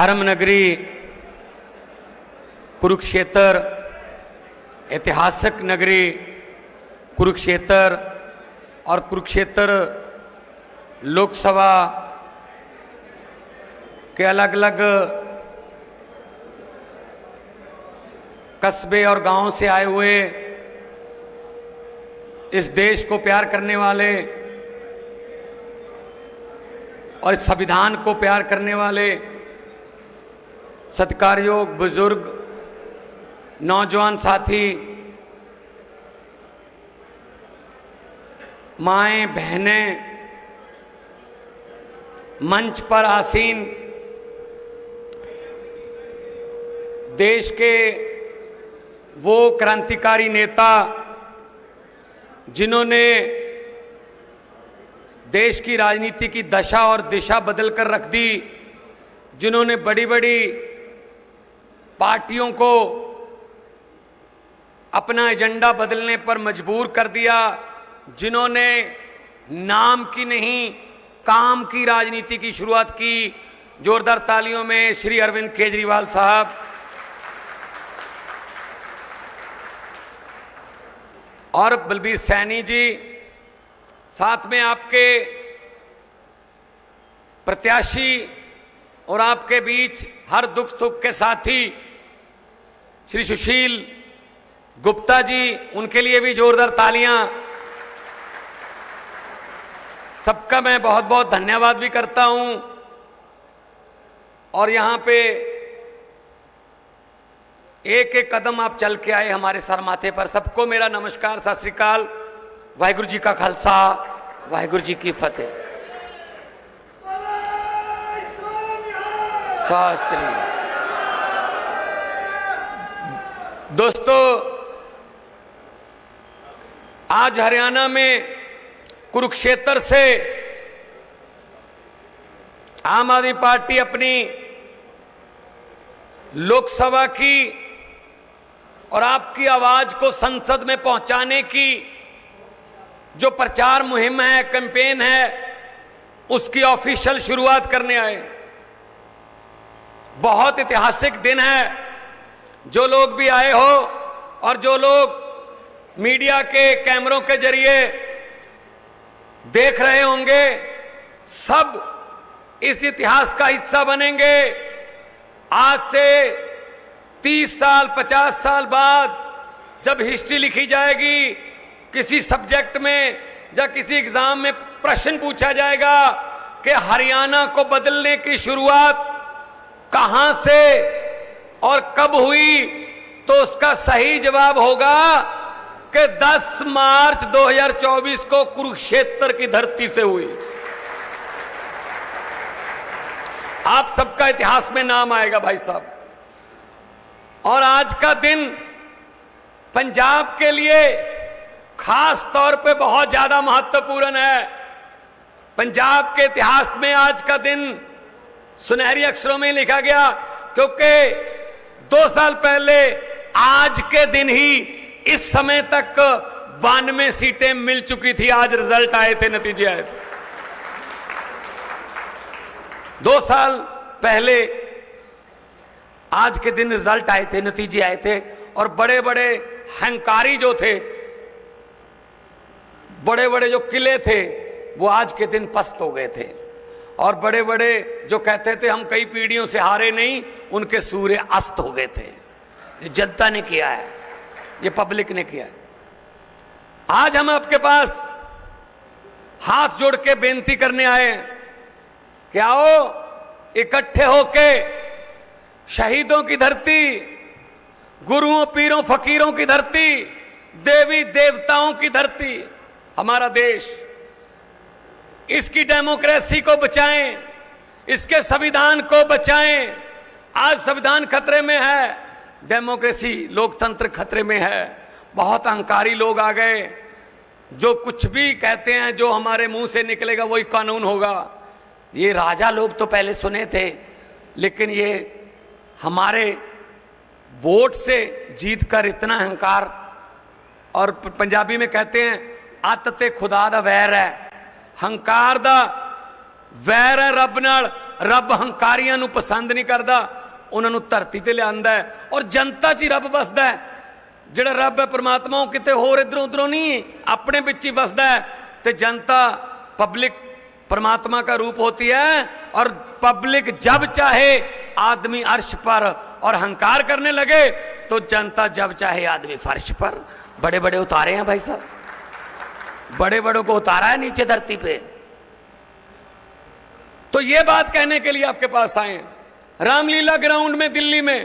धर्म नगरी कुरुक्षेत्र, ऐतिहासिक नगरी कुरुक्षेत्र और कुरुक्षेत्र लोकसभा के अलग अलग कस्बे और गांवों से आए हुए इस देश को प्यार करने वाले और इस संविधान को प्यार करने वाले सत्कारयोग बुजुर्ग, नौजवान साथी, माएं, बहनें, मंच पर आसीन देश के वो क्रांतिकारी नेता जिन्होंने देश की राजनीति की दशा और दिशा बदल कर रख दी, जिन्होंने बड़ी बड़ी पार्टियों को अपना एजेंडा बदलने पर मजबूर कर दिया, जिन्होंने नाम की नहीं काम की राजनीति की शुरुआत की। जोरदार तालियों में श्री अरविंद केजरीवाल साहब और बलबीर सैनी जी, साथ में आपके प्रत्याशी और आपके बीच हर दुख सुख के साथी श्री सुशील गुप्ता जी, उनके लिए भी जोरदार तालियां। सबका मैं बहुत बहुत धन्यवाद भी करता हूं। और यहां पे एक एक कदम आप चल के आए हमारे सर माथे पर। सबको मेरा नमस्कार, सत श्री अकाल, वाहिगुरु जी का खालसा, वाहिगुरु जी की फतेह। शास्त्री दोस्तों, आज हरियाणा में कुरुक्षेत्र से आम आदमी पार्टी अपनी लोकसभा की और आपकी आवाज को संसद में पहुंचाने की जो प्रचार मुहिम है, कैंपेन है, उसकी ऑफिशियल शुरुआत करने आए। बहुत ऐतिहासिक दिन है। जो लोग भी आए हो और जो लोग मीडिया के कैमरों के जरिए देख रहे होंगे, सब इस इतिहास का हिस्सा बनेंगे। आज से 30 साल 50 साल बाद जब हिस्ट्री लिखी जाएगी, किसी सब्जेक्ट में या किसी एग्जाम में प्रश्न पूछा जाएगा कि हरियाणा को बदलने की शुरुआत कहां से और कब हुई, तो उसका सही जवाब होगा कि 10 मार्च 2024 को कुरुक्षेत्र की धरती से हुई। आप सबका इतिहास में नाम आएगा भाई साहब। और आज का दिन पंजाब के लिए खास तौर पे बहुत ज्यादा महत्वपूर्ण है। पंजाब के इतिहास में आज का दिन सुनहरी अक्षरों में लिखा गया, क्योंकि 2 साल पहले आज के दिन ही इस समय तक 92 सीटें मिल चुकी थी। आज रिजल्ट आए थे, नतीजे आए थे। 2 साल पहले आज के दिन रिजल्ट आए थे, नतीजे आए थे। और बड़े बड़े हंकारी जो थे, बड़े बड़े जो किले थे, वो आज के दिन पस्त हो गए थे। और बड़े बड़े जो कहते थे हम कई पीढ़ियों से हारे नहीं, उनके सूर्य अस्त हो गए थे। ये जनता ने किया है, ये पब्लिक ने किया है। आज हम आपके पास हाथ जोड़ के बेनती करने आए कि आओ इकट्ठे होके शहीदों की धरती, गुरुओं पीरों फकीरों की धरती, देवी देवताओं की धरती, हमारा देश, इसकी डेमोक्रेसी को बचाएं, इसके संविधान को बचाएं। आज संविधान खतरे में है, डेमोक्रेसी लोकतंत्र खतरे में है। बहुत अहंकारी लोग आ गए जो कुछ भी कहते हैं, जो हमारे मुंह से निकलेगा वही कानून होगा। ये राजा लोग तो पहले सुने थे, लेकिन ये हमारे वोट से जीतकर इतना अहंकार, और पंजाबी में कहते हैं आतते खुदा दा वैर है, हंकार दा वैर है रब नाल। रब हंकारियां नूं पसंद नहीं करता, उन्हां नूं धरती ते लिआंदा है और जनता च ही रब बसदा है। जिहड़ा रब है परमात्मा वो किते होर इधरों उधरों नहीं, अपने विच ही बसदा है। ते जनता पब्लिक परमात्मा का रूप होती है और पब्लिक जब चाहे आदमी अर्श पर और हंकार करने लगे तो जनता जब चाहे आदमी फर्श पर। बड़े बड़े उतारे हैं भाई साहब, बड़े बड़ों को उतारा है नीचे धरती पे। तो ये बात कहने के लिए आपके पास आए हैं। रामलीला ग्राउंड में दिल्ली में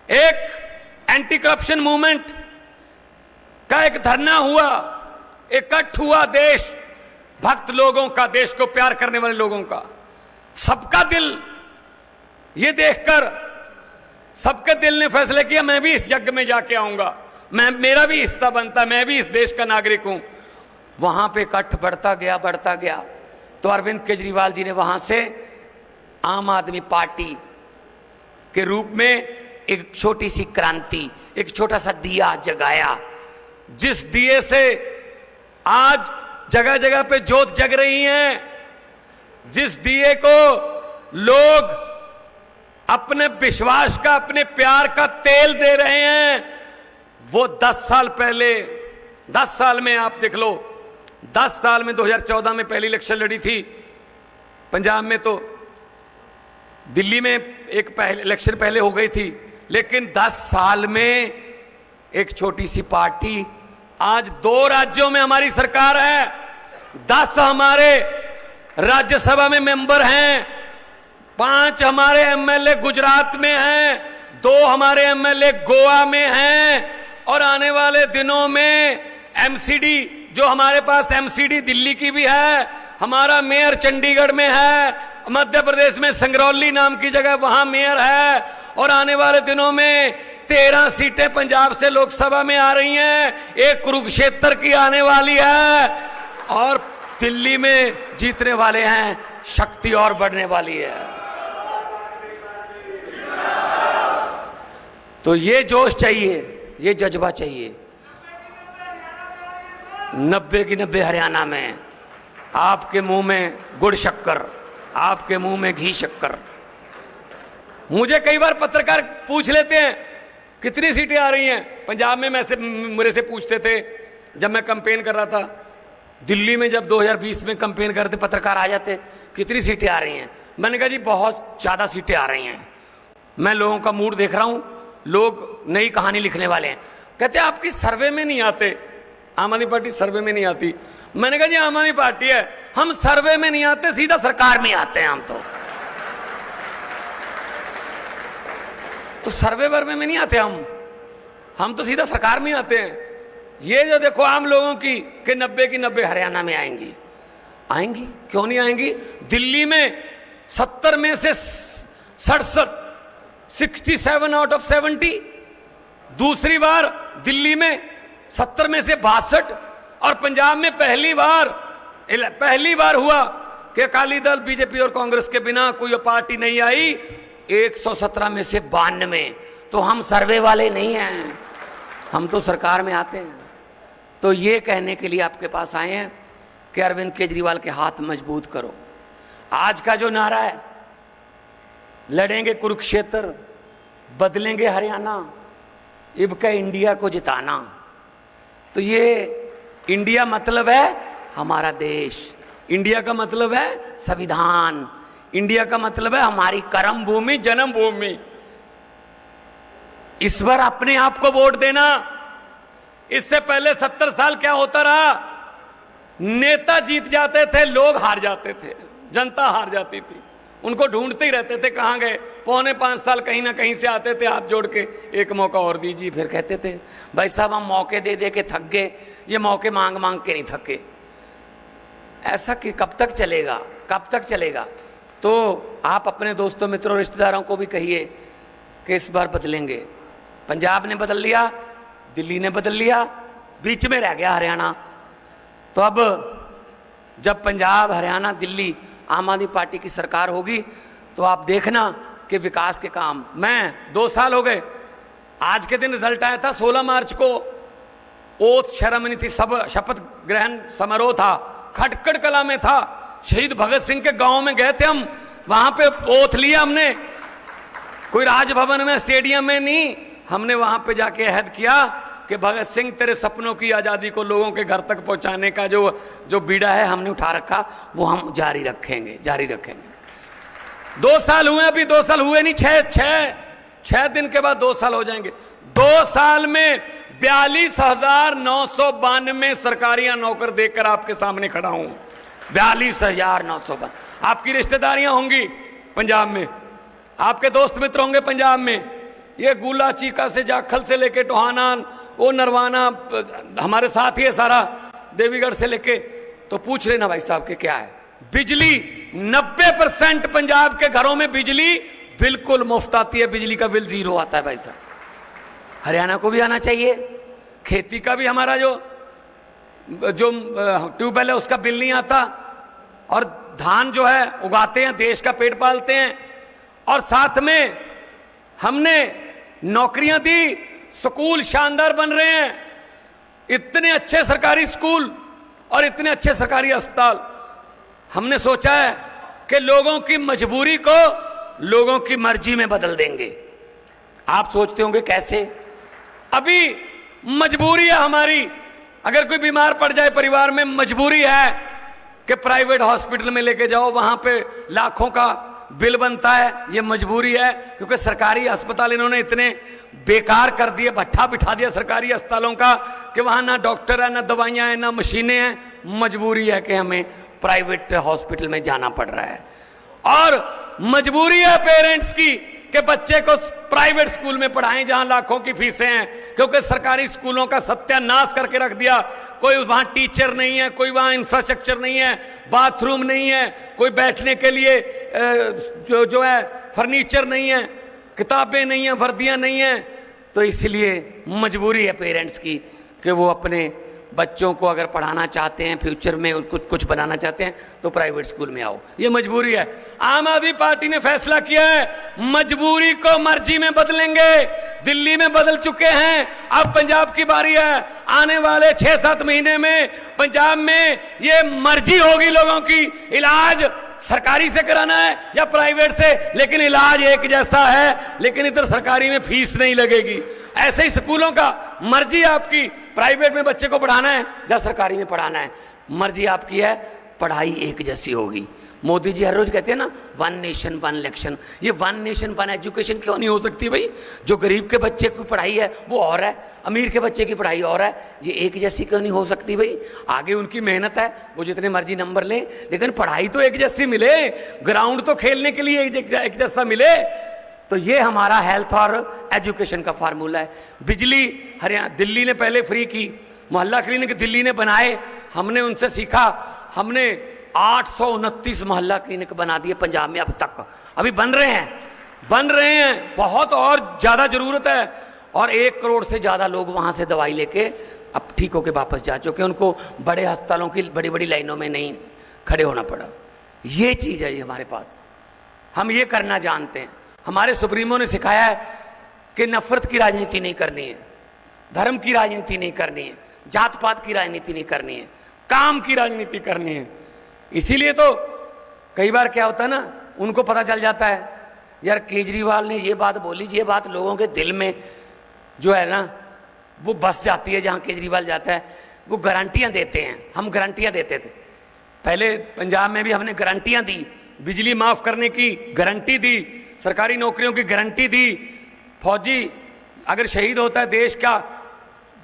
एक एंटी करप्शन मूवमेंट का एक धरना हुआ, इकट्ठ हुआ देश भक्त लोगों का, देश को प्यार करने वाले लोगों का। सबका दिल ये देखकर, सबके दिल ने फैसला किया मैं भी इस यज्ञ में जाके आऊंगा, मेरा भी हिस्सा बनता, मैं भी इस देश का नागरिक हूं। वहां पे इकट्ठ बढ़ता गया। तो अरविंद केजरीवाल जी ने वहां से आम आदमी पार्टी के रूप में एक छोटी सी क्रांति, एक छोटा सा दिया जगाया, जिस दिए से आज जगह जगह पे जोत जग रही है, जिस दिए को लोग अपने विश्वास का, अपने प्यार का तेल दे रहे हैं। वो 10 साल पहले, 10 साल में आप देख लो, 10 साल में 2014 में पहली इलेक्शन लड़ी थी पंजाब में, तो दिल्ली में एक इलेक्शन पहले हो गई थी, लेकिन 10 साल में एक छोटी सी पार्टी, आज 2 राज्यों में हमारी सरकार है, 10 हमारे राज्यसभा में मेंबर हैं, 5 हमारे एमएलए गुजरात में हैं, 2 हमारे एमएलए गोवा में हैं, और आने वाले दिनों में एमसीडी, जो हमारे पास एमसीडी दिल्ली की भी है, हमारा मेयर चंडीगढ़ में है, मध्य प्रदेश में संगरौली नाम की जगह वहां मेयर है, और आने वाले दिनों में 13 सीटें पंजाब से लोकसभा में आ रही हैं, एक कुरुक्षेत्र की आने वाली है, और दिल्ली में जीतने वाले हैं, शक्ति और बढ़ने वाली है। तो ये जोश चाहिए, ये जज्बा चाहिए। 90 की 90 हरियाणा में, आपके मुंह में गुड़ शक्कर, आपके मुंह में घी शक्कर। मुझे कई बार पत्रकार पूछ लेते हैं कितनी सीटें आ रही हैं पंजाब में, मेरे से पूछते थे जब मैं कैंपेन कर रहा था। दिल्ली में जब 2020 में कैंपेन करते पत्रकार आ जाते, कितनी सीटें आ रही हैं? मैंने कहा जी बहुत ज्यादा सीटें आ रही हैं, मैं लोगों का मूड देख रहा हूं, लोग नई कहानी लिखने वाले हैं। कहते आपकी सर्वे में नहीं आते, आम आदमी पार्टी सर्वे में नहीं आती। मैंने कहा जी आम आदमी पार्टी है, हम सर्वे में नहीं आते, सीधा सरकार में आते हैं हम तो सर्वे वर्वे में नहीं आते, हम तो सीधा सरकार में आते हैं। ये जो देखो आम लोगों की 90 की 90 हरियाणा में आएंगी, क्यों नहीं आएंगी? दिल्ली में 70 में से 67, 67 आउट ऑफ 70, दूसरी बार दिल्ली में 70 में से 62, और पंजाब में पहली बार हुआ कि अकाली दल, बीजेपी और कांग्रेस के बिना कोई पार्टी नहीं आई, 117 में से 92। तो हम सर्वे वाले नहीं हैं, हम तो सरकार में आते हैं। तो ये कहने के लिए आपके पास आए हैं कि अरविंद केजरीवाल के हाथ मजबूत करो। आज का जो नारा है, लड़ेंगे कुरुक्षेत्र, बदलेंगे हरियाणा, इब का इंडिया को जिताना। तो ये इंडिया मतलब है हमारा देश, इंडिया का मतलब है संविधान, इंडिया का मतलब है हमारी कर्म भूमि, जन्मभूमि। इस बार अपने आप को वोट देना। इससे पहले 70 साल क्या होता रहा? नेता जीत जाते थे, लोग हार जाते थे, जनता हार जाती थी, उनको ढूंढते ही रहते थे कहां गए। 4.25 साल कहीं ना कहीं से आते थे हाथ जोड़ के, एक मौका और दीजिए। फिर कहते थे भाई साहब हम मौके दे दे के थक गए, ये मौके मांग मांग के नहीं थके। ऐसा कि कब तक चलेगा, कब तक चलेगा? तो आप अपने दोस्तों, मित्रों, रिश्तेदारों को भी कहिए कि इस बार बदलेंगे। पंजाब ने बदल लिया, दिल्ली ने बदल लिया, बीच में रह गया हरियाणा। तो अब जब पंजाब, हरियाणा, दिल्ली आम आदमी पार्टी की सरकार होगी तो आप देखना कि विकास के काम। मैं 2 साल हो गए, आज के दिन रिजल्ट आया था 16 मार्च को, ओथ सेरेमनी थी, सब शपथ ग्रहण समारोह था, खटकड़ कला में था। शहीद भगत सिंह के गांव में गए थे हम, वहां पे ओथ लिया हमने, कोई राजभवन में स्टेडियम में नहीं, हमने वहां पे जाके अहद किया कि भगत सिंह तेरे सपनों की आजादी को लोगों के घर तक पहुंचाने का जो बीड़ा है हमने उठा रखा, वो हम जारी रखेंगे। 2 साल हुए, अभी 2 साल हुए नहीं, 6 दिन के बाद 2 साल हो जाएंगे। 2 साल में 42,992 सरकारी नौकर देकर आपके सामने खड़ा हूं। 42,992। आपकी रिश्तेदारियां होंगी पंजाब में, आपके दोस्त मित्र होंगे पंजाब में, ये गुला चीका से जाखल से लेके टोहाना, वो नरवाना हमारे साथ ही है सारा, देवीगढ़ से लेके, तो पूछ लेना भाई साहब के क्या है। बिजली 90% पंजाब के घरों में बिजली बिल्कुल मुफ्त आती है, बिजली का बिल 0 आता है भाई साहब। हरियाणा को भी आना चाहिए। खेती का भी हमारा जो ट्यूबवेल है उसका बिल नहीं आता, और धान जो है उगाते हैं, देश का पेट पालते हैं, और साथ में हमने नौकरियां दी, स्कूल शानदार बन रहे हैं, इतने अच्छे सरकारी स्कूल और इतने अच्छे सरकारी अस्पताल। हमने सोचा है कि लोगों की मजबूरी को लोगों की मर्जी में बदल देंगे। आप सोचते होंगे कैसे? अभी मजबूरी है हमारी, अगर कोई बीमार पड़ जाए परिवार में, मजबूरी है कि प्राइवेट हॉस्पिटल में लेके जाओ, वहां पे लाखों का बिल बनता है, ये मजबूरी है, क्योंकि सरकारी अस्पताल इन्होंने इतने बेकार कर दिए, भट्ठा बिठा दिया सरकारी अस्पतालों का कि वहां ना डॉक्टर है, ना दवाइयां हैं, ना मशीनें हैं। मजबूरी है कि हमें प्राइवेट हॉस्पिटल में जाना पड़ रहा है, और मजबूरी है पेरेंट्स की कि बच्चे को प्राइवेट स्कूल में पढ़ाएं जहां लाखों की फीसें हैं, क्योंकि सरकारी स्कूलों का सत्यानाश करके रख दिया। कोई वहां टीचर नहीं है, कोई वहां इंफ्रास्ट्रक्चर नहीं है, बाथरूम नहीं है, कोई बैठने के लिए जो है फर्नीचर नहीं है, किताबें नहीं है, वर्दियां नहीं है। तो इसलिए मजबूरी है पेरेंट्स की कि वो अपने बच्चों को अगर पढ़ाना चाहते हैं, फ्यूचर में उसको कुछ बनाना चाहते हैं, तो प्राइवेट स्कूल में आओ, ये मजबूरी है। आम आदमी पार्टी ने फैसला किया है, मजबूरी को मर्जी में बदलेंगे। दिल्ली में बदल चुके हैं, अब पंजाब की बारी है। आने वाले 6-7 महीने में पंजाब में ये मर्जी होगी लोगों की, इलाज सरकारी से कराना है या प्राइवेट से, लेकिन इलाज एक जैसा है, लेकिन इधर सरकारी में फीस नहीं लगेगी। ऐसे ही स्कूलों का मर्जी आपकी, प्राइवेट में बच्चे को पढ़ाना है या सरकारी में पढ़ाना है, मर्जी आपकी है, पढ़ाई एक जैसी होगी। मोदी जी हर रोज कहते हैं ना, 1 नेशन 1 इलेक्शन। ये 1 नेशन 1 एजुकेशन क्यों नहीं हो सकती भाई? जो गरीब के बच्चे की पढ़ाई है वो और है, अमीर के बच्चे की पढ़ाई और है, ये एक जैसी क्यों नहीं हो सकती भाई? आगे उनकी मेहनत है, वो जितने मर्जी नंबर लें, लेकिन पढ़ाई तो एक जैसी मिले, ग्राउंड तो खेलने के लिए एक जैसा मिले। तो ये हमारा हेल्थ और एजुकेशन का फार्मूला है। बिजली हरियाणा, दिल्ली ने पहले फ्री की, मोहल्ला क्लिनिक दिल्ली ने बनाए, हमने उनसे सीखा, हमने 829 मोहल्ला क्लिनिक बना दिए पंजाब में अब तक, अभी बन रहे हैं, बहुत और ज्यादा जरूरत है। और 1 करोड़ से ज्यादा लोग वहां से दवाई लेके अब ठीक होके वापस जा चुके, उनको बड़े अस्पतालों की बड़ी बड़ी लाइनों में नहीं खड़े होना पड़ा। ये चीज है ये हमारे पास, हम ये करना जानते हैं। हमारे सुप्रीमो ने सिखाया है कि नफरत की राजनीति नहीं करनी है, धर्म की राजनीति नहीं करनी है, जात पात की राजनीति नहीं करनी है, काम की राजनीति करनी है। इसीलिए तो कई बार क्या होता है ना, उनको पता चल जाता है यार केजरीवाल ने ये बात बोली, ये बात लोगों के दिल में जो है ना वो बस जाती है। जहां केजरीवाल जाता है वो गारंटियां देते हैं, हम गारंटियां देते थे पहले पंजाब में भी, हमने गारंटियां दी, बिजली माफ करने की गारंटी दी, सरकारी नौकरियों की गारंटी दी। फौजी अगर शहीद होता है देश का,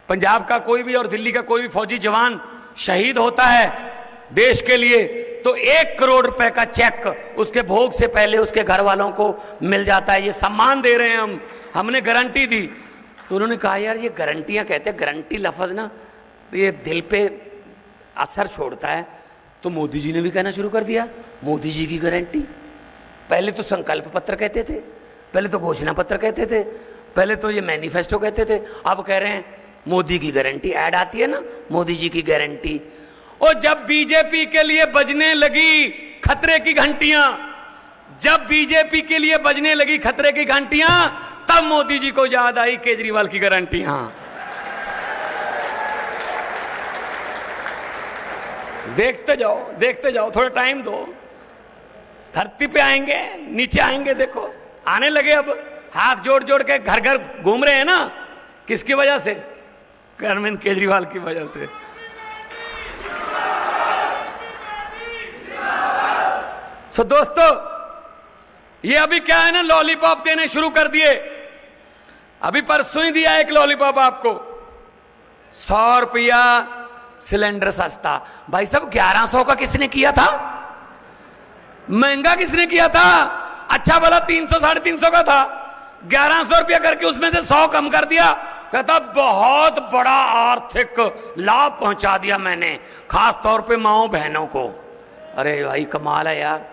पंजाब का कोई भी और दिल्ली का कोई भी फौजी जवान शहीद होता है देश के लिए, तो 1 करोड़ रुपए का चेक उसके भोग से पहले उसके घर वालों को मिल जाता है। ये सम्मान दे रहे हैं हमने गारंटी दी। तो उन्होंने कहा यार ये गारंटियां कहते हैं, गारंटी लफ्ज ना ये दिल पे असर छोड़ता है। तो मोदी जी ने भी कहना शुरू कर दिया, मोदी जी की गारंटी। पहले तो संकल्प पत्र कहते थे, पहले तो घोषणा पत्र कहते थे, पहले तो ये मैनिफेस्टो कहते थे, अब कह रहे हैं मोदी की गारंटी। ऐड आती है ना, मोदी जी की गारंटी। और जब बीजेपी के लिए बजने लगी खतरे की घंटियां, जब बीजेपी के लिए बजने लगी खतरे की घंटियां, तब मोदी जी को याद आई केजरीवाल की गारंटियां। देखते जाओ, थोड़ा टाइम दो। धरती पे आएंगे, नीचे आएंगे, देखो आने लगे। अब हाथ जोड़ जोड़ के घर घर घूम रहे हैं ना, किसकी वजह से? अरविंद केजरीवाल की वजह से। सो दोस्तों, ये अभी क्या है ना, लॉलीपॉप देने शुरू कर दिए। अभी परसों ही दिया एक लॉलीपॉप आपको, 100 रुपया सिलेंडर सस्ता। भाई साहब 1100 का किसने किया था? महंगा किसने किया था? अच्छा भला 300 350 का था, 1100 रुपया करके उसमें से 100 कम कर दिया। कहता बहुत बड़ा आर्थिक लाभ पहुंचा दिया मैंने, खास तौर पे माओ बहनों को। अरे भाई कमाल है यार,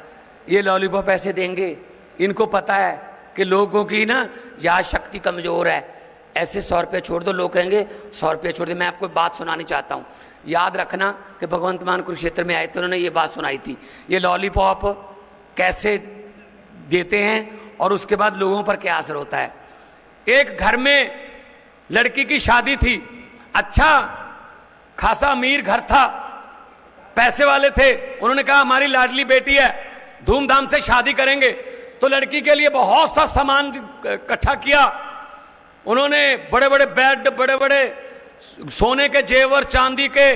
ये लॉलीपॉप ऐसे देंगे। इनको पता है कि लोगों की ना याद शक्ति कमजोर है। ऐसे 100 रुपये छोड़ दो, लोग कहेंगे 100 रुपये छोड़ दे। मैं आपको बात सुनानी चाहता हूं, याद रखना कि भगवंत मान कुरुक्षेत्र में आए थे, उन्होंने ये बात सुनाई थी। ये लॉलीपॉप कैसे देते हैं और उसके बाद लोगों पर क्या असर होता है। एक घर में लड़की की शादी थी, अच्छा खासा अमीर घर था, पैसे वाले थे। उन्होंने कहा हमारी लाडली बेटी है, धूमधाम से शादी करेंगे। तो लड़की के लिए बहुत सा सामान इकट्ठा किया उन्होंने, बड़े बड़े बेड, बड़े बड़े सोने के जेवर, चांदी के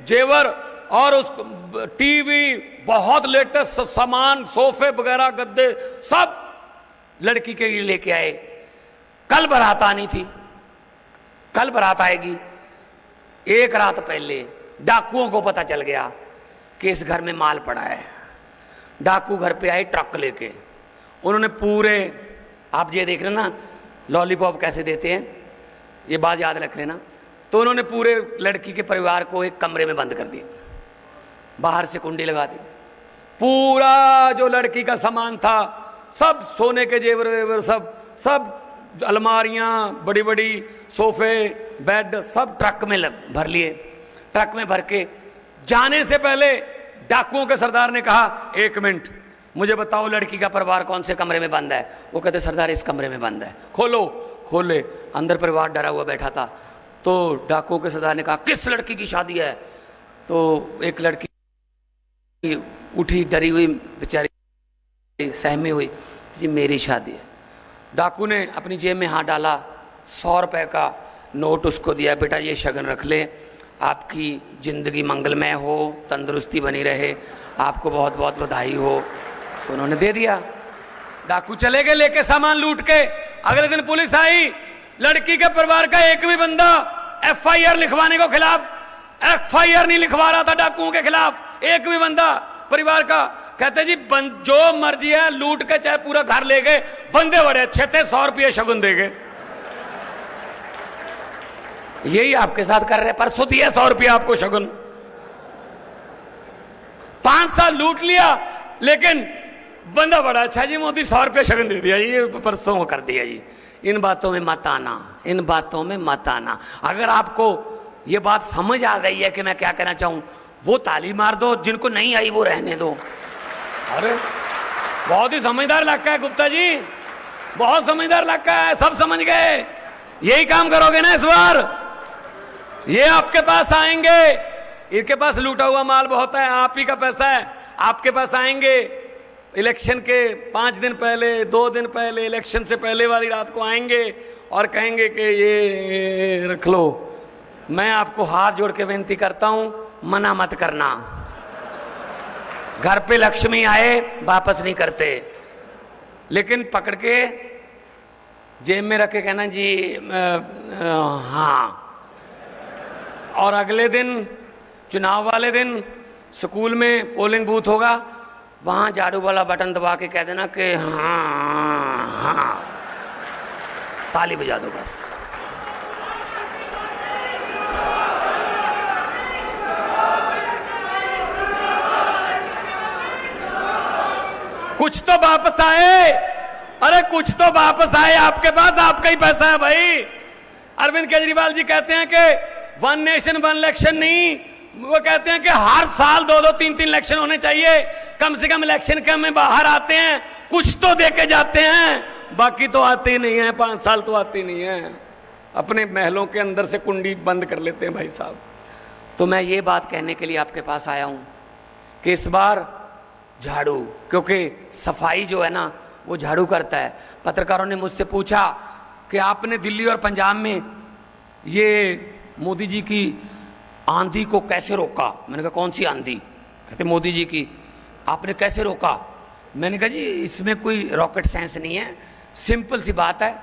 जेवर, और उस टीवी, बहुत लेटेस्ट सामान, सोफे वगैरह, गद्दे, सब लड़की के लिए लेके आए। कल बारात आनी थी, कल बारात आएगी। एक रात पहले डाकुओं को पता चल गया कि इस घर में माल पड़ा है। डाकू घर पे आए ट्रक लेके। उन्होंने पूरे, आप ये देख रहे ना लॉलीपॉप कैसे देते हैं, ये बात याद रख लेना। तो उन्होंने पूरे लड़की के परिवार को एक कमरे में बंद कर दिया, बाहर से कुंडी लगा दी। पूरा जो लड़की का सामान था, सब सोने के जेवर वेवर, सब अलमारियां, बड़ी बड़ी सोफे, बेड, सब ट्रक में भर लिए। ट्रक में भर के जाने से पहले डाकुओं के सरदार ने कहा, 1 मिनट मुझे बताओ लड़की का परिवार कौन से कमरे में बंद है? वो कहते सरदार इस कमरे में बंद है। खोलो। खोले, अंदर परिवार डरा हुआ बैठा था। तो डाकुओं के सरदार ने कहा किस लड़की की शादी है? तो एक लड़की उठी, डरी हुई बेचारी, सहमी हुई, जी मेरी शादी है। डाकू ने अपनी जेब में हाथ डाला, 100 रुपए का नोट उसको दिया, बेटा ये शगन रख ले, आपकी जिंदगी मंगलमय हो, तंदुरुस्ती बनी रहे, आपको बहुत बहुत बधाई हो। तो उन्होंने दे दिया। डाकू चले गए लेके सामान लूट के। अगले दिन पुलिस आई, लड़की के परिवार का एक भी बंदा FIR लिखवाने को खिलाफ FIR नहीं लिखवा रहा था डाकुओं के खिलाफ, एक भी बंदा परिवार का। कहते जी जो मर्जी है लूट के चाहे पूरा घर ले गए, बंदे बड़े अच्छे थे, 100 रुपये शगुन दे गए। यही आपके साथ कर रहे, परसों दिया 100 रुपया आपको शगुन। 5 साल लूट लिया, लेकिन बंदा बड़ा अच्छा जी, मोदी 100 रुपया शगुन दे दिया, ये परसों कर दिया जी। इन बातों में मत आना, इन बातों में मत आना। अगर आपको ये बात समझ आ गई है कि मैं क्या कहना चाहूं, वो ताली मार दो, जिनको नहीं आई वो रहने दो। अरे बहुत ही समझदार इलाका है गुप्ता जी, बहुत समझदार इलाका है, सब समझ गए। यही काम करोगे ना इस बार, ये आपके पास आएंगे। इनके पास लूटा हुआ माल बहुत है, आप ही का पैसा है, आपके पास आएंगे। इलेक्शन के 5 दिन पहले, 2 दिन पहले, इलेक्शन से पहले वाली रात को आएंगे और कहेंगे कि ये रख लो। मैं आपको हाथ जोड़ के विनती करता हूं, मना मत करना। घर पे लक्ष्मी आए वापस नहीं करते, लेकिन पकड़ के जेब में रख के कहना जी हाँ। और अगले दिन, चुनाव वाले दिन, स्कूल में पोलिंग बूथ होगा, वहां झाड़ू वाला बटन दबा के कह देना कि हाँ हाँ, ताली बजा दो बस। कुछ तो वापस आए, अरे कुछ तो वापस आए आपके पास, आपका ही पैसा है भाई। अरविंद केजरीवाल जी कहते हैं कि 1 नेशन 1 इलेक्शन नहीं, वो कहते हैं कि हर साल 2-2, 3-3 इलेक्शन होने चाहिए, कम से कम इलेक्शन के में बाहर आते हैं, कुछ तो दे के जाते हैं, बाकी तो आते ही नहीं है। 5 साल तो आते नहीं है, अपने महलों के अंदर से कुंडी बंद कर लेते हैं भाई साहब। तो मैं ये बात कहने के लिए आपके पास आया हूं कि इस बार झाड़ू, क्योंकि सफाई जो है ना वो झाड़ू करता है। पत्रकारों ने मुझसे पूछा कि आपने दिल्ली और पंजाब में ये मोदी जी की आंधी को कैसे रोका। मैंने कहा कौन सी आंधी? कहते मोदी जी की। आपने कैसे रोका? मैंने कहा जी इसमें कोई रॉकेट साइंस नहीं है, सिंपल सी बात है।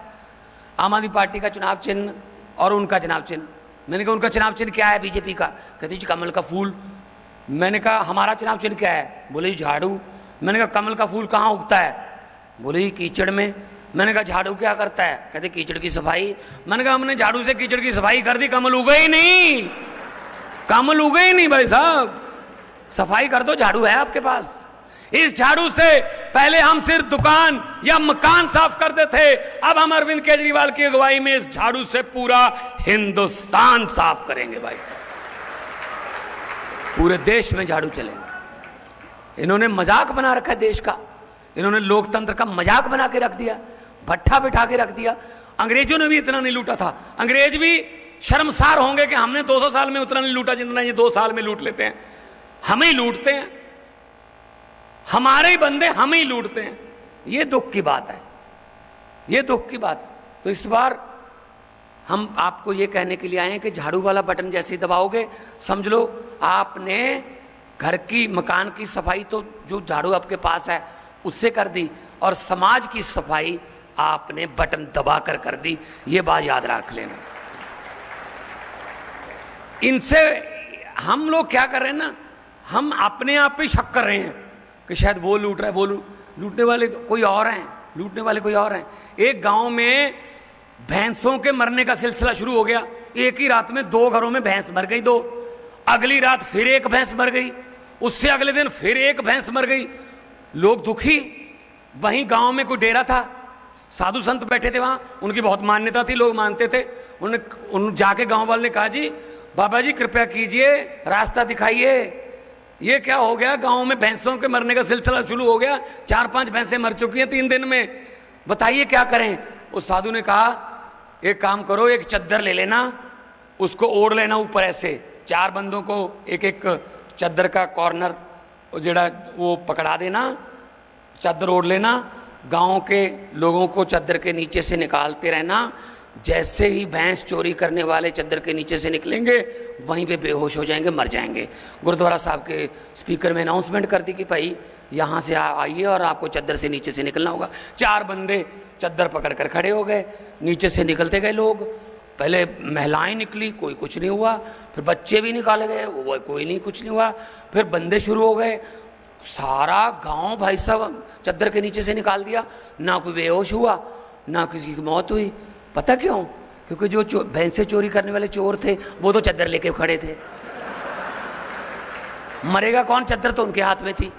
आम आदमी पार्टी का चुनाव चिन्ह और उनका चुनाव चिन्ह। मैंने कहा उनका चुनाव चिन्ह क्या है बीजेपी का? कहते जी कमल का फूल। मैंने कहा हमारा चुनाव चिन्ह क्या है? बोले जी झाड़ू। मैंने कहा कमल का फूल कहाँ उगता है? बोले जी कीचड़ में। मैंने कहा झाड़ू क्या करता है? कहते कीचड़ की सफाई। मैंने कहा हमने झाड़ू से कीचड़ की सफाई कर दी, कमल उगे ही नहीं, कमल उगे ही नहीं भाई साहब। सफाई कर दो, झाड़ू है आपके पास। इस झाड़ू से पहले हम सिर्फ दुकान या मकान साफ करते थे, अब हम अरविंद केजरीवाल की अगुवाई में इस झाड़ू से पूरा हिंदुस्तान साफ करेंगे भाई साहब। पूरे देश में झाड़ू चलेंगे। इन्होंने मजाक बना रखा है देश का, इन्होंने लोकतंत्र का मजाक बना के रख दिया, भट्ठा बिठा के रख दिया। अंग्रेजों ने भी इतना नहीं लूटा था। अंग्रेज भी शर्मसार होंगे कि हमने 200 साल में उतना नहीं लूटा जितना ये 2 साल में लूट लेते हैं। हमें ही लूटते हैं, हमारे ही बंदे हमें ही लूटते हैं। ये दुख की बात है, ये दुख की बात है। तो इस बार हम आपको ये कहने के लिए आए हैं कि झाड़ू वाला बटन जैसे ही दबाओगे समझ लो आपने घर की मकान की सफाई तो जो झाड़ू आपके पास है उससे कर दी, और समाज की सफाई आपने बटन दबाकर कर दी। ये बात याद रख लेना। इनसे हम लोग क्या कर रहे हैं ना, हम अपने आप पे शक कर रहे हैं कि शायद वो लूट रहा है, वो लूटने वाले कोई और हैं, लूटने वाले कोई और हैं। एक गांव में भैंसों के मरने का सिलसिला शुरू हो गया। एक ही रात में 2 घरों में भैंस मर गई, 2। अगली रात फिर एक भैंस मर गई, उससे अगले दिन फिर एक भैंस मर गई। लोग दुखी। वहीं गांव में कोई डेरा था, साधु संत बैठे थे वहां, उनकी बहुत मान्यता थी, लोग मानते थे। उन्होंने जाके गांव वाले ने कहा जी बाबा जी कृपया कीजिए, रास्ता दिखाइए, ये क्या हो गया? गांव में भैंसों के मरने का सिलसिला शुरू हो गया, 4-5 भैंसें मर चुकी हैं 3 दिन में, बताइए क्या करें? उस साधु ने कहा एक काम करो, एक चद्दर ले लेना, उसको ओढ़ लेना ऊपर ऐसे, 4 बंदों को एक एक चद्दर का कॉर्नर जड़ा वो पकड़ा देना, चद्दर ओढ़ लेना, गांव के लोगों को चद्दर के नीचे से निकालते रहना। जैसे ही भैंस चोरी करने वाले चद्दर के नीचे से निकलेंगे वहीं पे बेहोश हो जाएंगे, मर जाएंगे। गुरुद्वारा साहब के स्पीकर में अनाउंसमेंट कर दी कि भाई यहाँ से आइए और आपको चद्दर से नीचे से निकलना होगा। 4 बंदे चद्दर पकड़ कर खड़े हो गए, नीचे से निकलते गए लोग। पहले महिलाएं निकली, कोई कुछ नहीं हुआ, फिर बच्चे भी निकाले गए, वो कोई नहीं, कुछ नहीं हुआ। फिर बंदे शुरू हो गए, सारा गांव भाई साहब चद्दर के नीचे से निकाल दिया। ना कोई बेहोश हुआ, ना किसी की मौत हुई। पता क्यों? क्योंकि जो भैंसे चोरी करने वाले चोर थे वो तो चद्दर लेके खड़े थे। मरेगा कौन? चद्दर तो उनके हाथ में थी।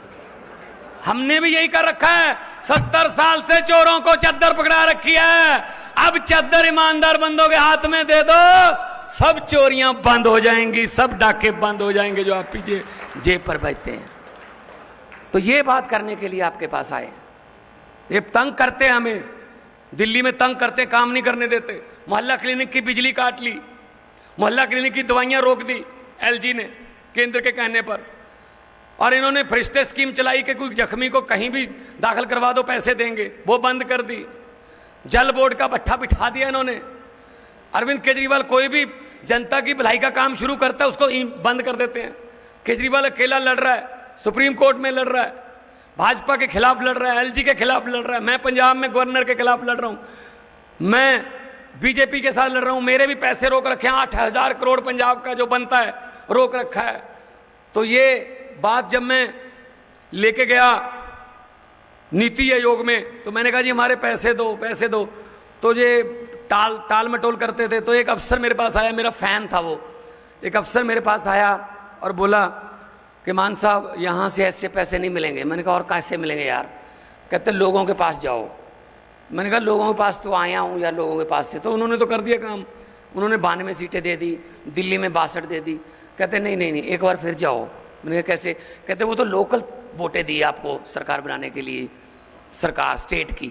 हमने भी यही कर रखा है, 70 साल से चोरों को चद्दर पकड़ा रखी है। अब चद्दर ईमानदार बंदों के हाथ में दे दो, सब चोरियां बंद हो जाएंगी, सब डाके बंद हो जाएंगे जो आप पीछे जेब पर बैठते हैं। तो ये बात करने के लिए आपके पास आए। ये तंग करते हैं हमें, दिल्ली में तंग करते, काम नहीं करने देते। मोहल्ला क्लिनिक की बिजली काट ली, मोहल्ला क्लिनिक की दवाइयां रोक दी एलजी ने केंद्र के कहने पर। और इन्होंने फरिश्ते स्कीम चलाई कि कोई जख्मी को कहीं भी दाखिल करवा दो पैसे देंगे, वो बंद कर दी। जल बोर्ड का भट्ठा बिठा दिया इन्होंने। अरविंद केजरीवाल कोई भी जनता की भलाई का काम शुरू करता है उसको बंद कर देते हैं। केजरीवाल अकेला लड़ रहा है, सुप्रीम कोर्ट में लड़ रहा है, भाजपा के खिलाफ लड़ रहा है, एलजी के खिलाफ लड़ रहा है। मैं पंजाब में गवर्नर के खिलाफ लड़ रहा हूं, मैं बीजेपी के साथ लड़ रहा हूं। मेरे भी पैसे रोक रखे हैं, 8,000 करोड़ पंजाब का जो बनता है रोक रखा है। तो ये बात जब मैं लेके गया नीति आयोग में तो मैंने कहा जी हमारे पैसे दो, पैसे दो। तो ये टाल मटोल करते थे। तो एक अफसर मेरे पास आया, मेरा फैन था वो, एक अफसर मेरे पास आया और बोला कि मान साहब यहाँ से ऐसे पैसे नहीं मिलेंगे। मैंने कहा और कैसे मिलेंगे यार? कहते लोगों के पास जाओ। मैंने कहा लोगों के पास तो आया हूँ यार, लोगों के पास से। तो उन्होंने तो कर दिया काम, उन्होंने 92 सीटें दे दी, दिल्ली में 62 दे दी। कहते नहीं नहीं नहीं, एक बार फिर जाओ। मैंने कहा कैसे? कहते वो तो लोकल वोटें दी आपको सरकार बनाने के लिए, सरकार स्टेट की।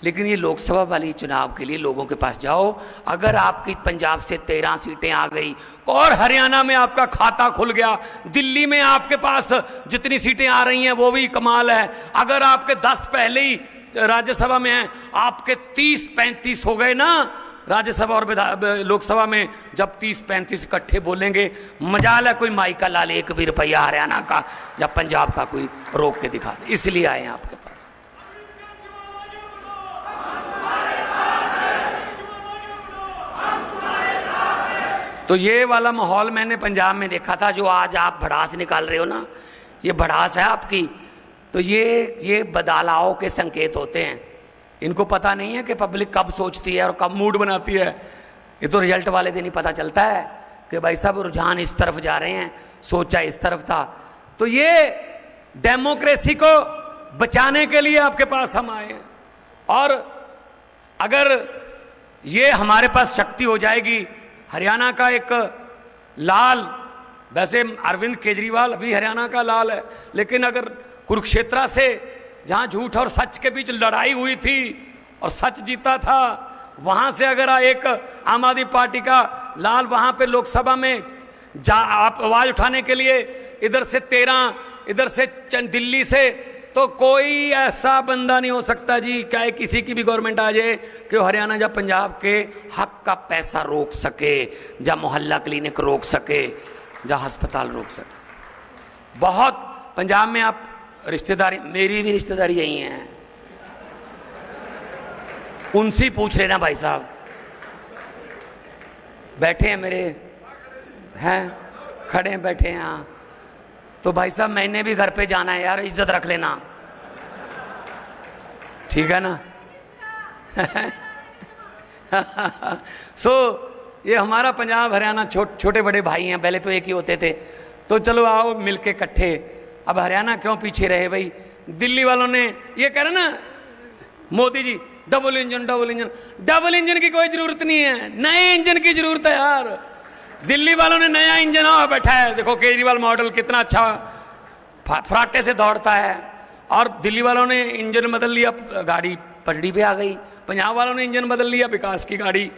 लेकिन ये लोकसभा वाली चुनाव के लिए लोगों के पास जाओ। अगर आपकी पंजाब से 13 सीटें आ गई और हरियाणा में आपका खाता खुल गया, दिल्ली में आपके पास जितनी सीटें आ रही हैं वो भी कमाल है। अगर आपके 10 पहले ही राज्यसभा में हैं, आपके 30-35 हो गए ना राज्यसभा और लोकसभा में, जब 30-35 इकट्ठे बोलेंगे, मजाल है कोई माई का लाल 1 भी रुपया हरियाणा का या पंजाब का कोई रोक के दिखा दे। इसलिए आए हैं आपके पास। तो ये वाला माहौल मैंने पंजाब में देखा था। जो आज आप भड़ास निकाल रहे हो ना, ये भड़ास है आपकी। तो ये बदलाव के संकेत होते हैं। इनको पता नहीं है कि पब्लिक कब सोचती है और कब मूड बनाती है। ये तो रिजल्ट वाले दिन ही पता चलता है कि भाई सब रुझान इस तरफ जा रहे हैं, सोचा इस तरफ था। तो ये डेमोक्रेसी को बचाने के लिए आपके पास हम आए हैं। और अगर ये हमारे पास शक्ति हो जाएगी, हरियाणा का एक लाल, वैसे अरविंद केजरीवाल अभी हरियाणा का लाल है, लेकिन अगर कुरुक्षेत्र से जहां झूठ और सच के बीच लड़ाई हुई थी और सच जीता था, वहां से अगर एक आम आदमी पार्टी का लाल वहां पे लोकसभा में आप आवाज उठाने के लिए, इधर से 13, इधर से दिल्ली से, तो कोई ऐसा बंदा नहीं हो सकता जी, चाहे किसी की भी गवर्नमेंट आ जाए, कि हरियाणा या पंजाब के हक का पैसा रोक सके, या मोहल्ला क्लिनिक रोक सके, या अस्पताल रोक सके। बहुत पंजाब में आप रिश्तेदारी, मेरी भी रिश्तेदारी यही है, उनसे पूछ लेना भाई साहब, बैठे हैं मेरे, हैं खड़े हैं, बैठे हैं यहाँ। तो भाई साहब मैंने भी घर पे जाना है यार, इज्जत रख लेना, ठीक है ना। ये हमारा पंजाब हरियाणा छोटे बड़े भाई हैं, पहले तो एक ही होते थे। तो चलो आओ मिलके इकट्ठे। अब हरियाणा क्यों पीछे रहे भाई? दिल्ली वालों ने ये कह रहे ना मोदी जी डबल इंजन की कोई जरूरत नहीं है, नए इंजन की जरूरत है यार। दिल्ली वालों ने नया इंजन बैठा है, देखो केजरीवाल मॉडल कितना अच्छा फराटे से दौड़ता है। और दिल्ली वालों ने इंजन बदल लिया, गाड़ी पटड़ी पे आ गई। पंजाब वालों ने इंजन बदल लिया, विकास की गाड़ी